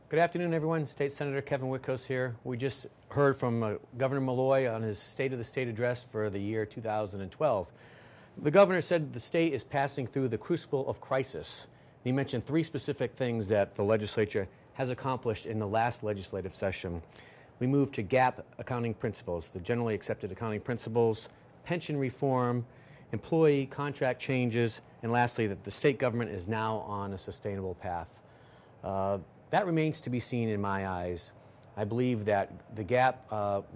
Good afternoon, everyone. State Senator Kevin Witkos here. We just heard from Governor Malloy on his State of the State address for the year 2012. The governor said the state is passing through the crucible of crisis. He mentioned three specific things that the legislature has accomplished in the last legislative session. We moved to GAAP accounting principles, the generally accepted accounting principles, pension reform, employee contract changes, and lastly, that the state government is now on a sustainable path. That remains to be seen in my eyes. I believe that the GAAP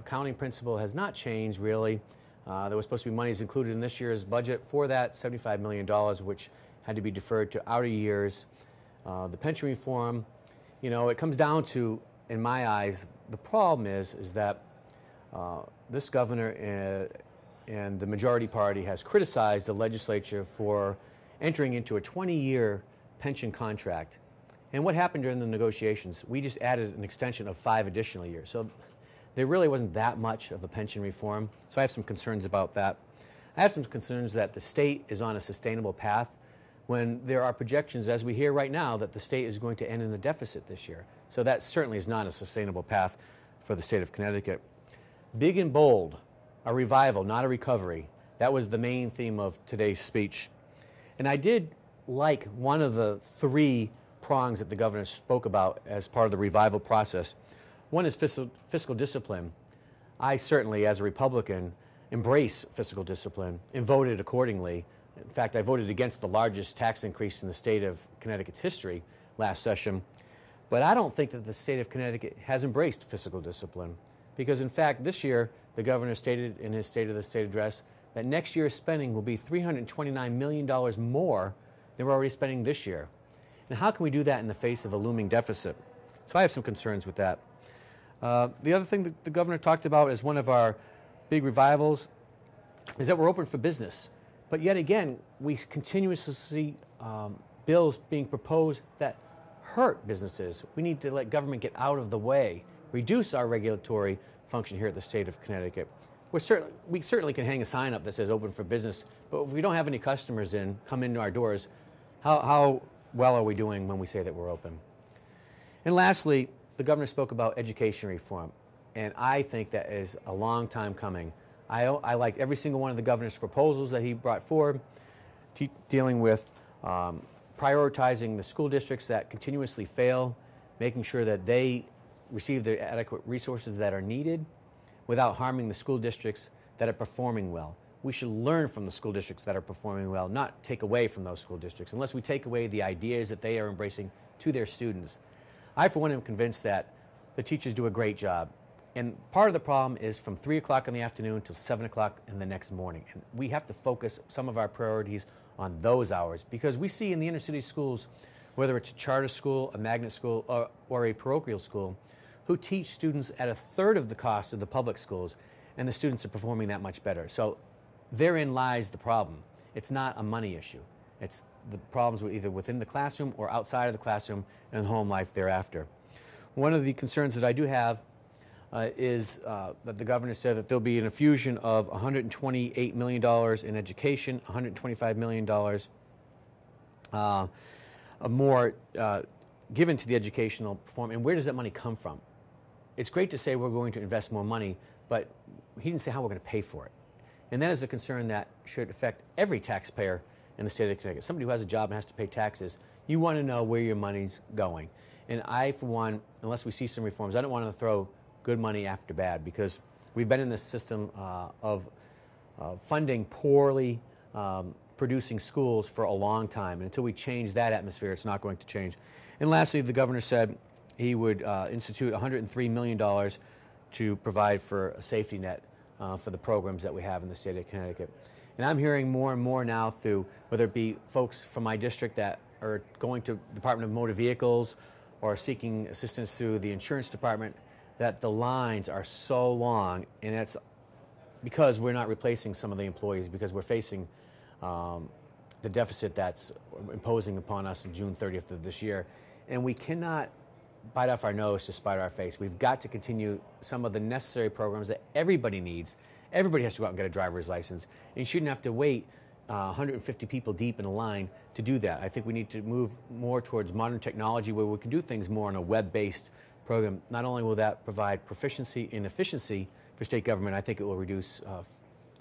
accounting principle has not changed really. There was supposed to be monies included in this year's budget for that, $75 million, which had to be deferred to outer years. The pension reform, it comes down to, in my eyes, the problem is that this governor and the majority party has criticized the legislature for entering into a 20-year pension contract. And what happened during the negotiations? We just added an extension of 5 additional years. So there really wasn't that much of a pension reform. So I have some concerns about that. I have some concerns that the state is on a sustainable path when there are projections, as we hear right now, that the state is going to end in a deficit this year. So that certainly is not a sustainable path for the state of Connecticut. Big and bold, a revival, not a recovery. That was the main theme of today's speech. And I did like one of the 3 prongs that the governor spoke about as part of the revival process. One is fiscal discipline. I certainly, as a Republican, embrace fiscal discipline and voted accordingly. In fact, I voted against the largest tax increase in the state of Connecticut's history last session. But I don't think that the state of Connecticut has embraced fiscal discipline because, in fact, this year, the governor stated in his State of the State address that next year's spending will be $329 million more than we're already spending this year. And how can we do that in the face of a looming deficit? So I have some concerns with that. The other thing that the governor talked about as one of our big revivals is that we're open for business. But yet again, we continuously see bills being proposed that hurt businesses. We need to let government get out of the way, reduce our regulatory function here at the state of Connecticut. We certainly can hang a sign up that says open for business, but if we don't have any customers come into our doors, how well are we doing when we say that we're open? And lastly, the governor spoke about education reform, and I think that is a long time coming. I liked every single one of the governor's proposals that he brought forward, dealing with prioritizing the school districts that continuously fail, making sure that they receive the adequate resources that are needed without harming the school districts that are performing well. We should learn from the school districts that are performing well, not take away from those school districts, unless we take away the ideas that they are embracing to their students. I, for one, am convinced that the teachers do a great job. And part of the problem is from 3 o'clock in the afternoon till 7 o'clock in the next morning. And we have to focus some of our priorities on those hours because we see in the inner city schools, whether it's a charter school, a magnet school, or a parochial school, who teach students at 1/3 of the cost of the public schools, and the students are performing that much better. So therein lies the problem. It's not a money issue. It's the problems either within the classroom or outside of the classroom and home life thereafter. One of the concerns that I do have is that the governor said that there'll be an infusion of $128 million in education, $125 million more given to the educational reform. And where does that money come from? It's great to say we're going to invest more money, but he didn't say how we're going to pay for it. And that is a concern that should affect every taxpayer in the state of Connecticut. Somebody who has a job and has to pay taxes, you want to know where your money's going. And I, for one, unless we see some reforms, I don't want to throw good money after bad because we've been in this system of funding poorly producing schools for a long time. And until we change that atmosphere, it's not going to change. And lastly, the governor said he would institute $103 million to provide for a safety net for the programs that we have in the state of Connecticut. And I'm hearing more and more now through, whether it be folks from my district that are going to Department of Motor Vehicles or seeking assistance through the insurance department, that the lines are so long, and that's because we're not replacing some of the employees because we're facing the deficit that's imposing upon us on June 30th of this year. And we cannot bite off our nose to spite our face. We've got to continue some of the necessary programs that everybody needs. Everybody has to go out and get a driver's license. And you shouldn't have to wait 150 people deep in a line to do that. I think we need to move more towards modern technology where we can do things more on a web-based program. Not only will that provide proficiency and efficiency for state government, I think it will reduce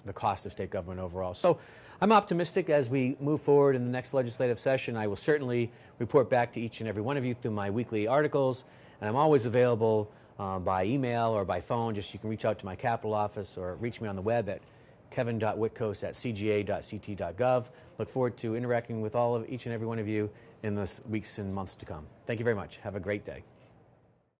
the cost of state government overall. So I'm optimistic as we move forward in the next legislative session. I will certainly report back to each and every one of you through my weekly articles, and I'm always available by email or by phone. Just you can reach out to my Capitol office or reach me on the web at kevin.witkos@cga.ct.gov. Look forward to interacting with each and every one of you in the weeks and months to come. Thank you very much. Have a great day.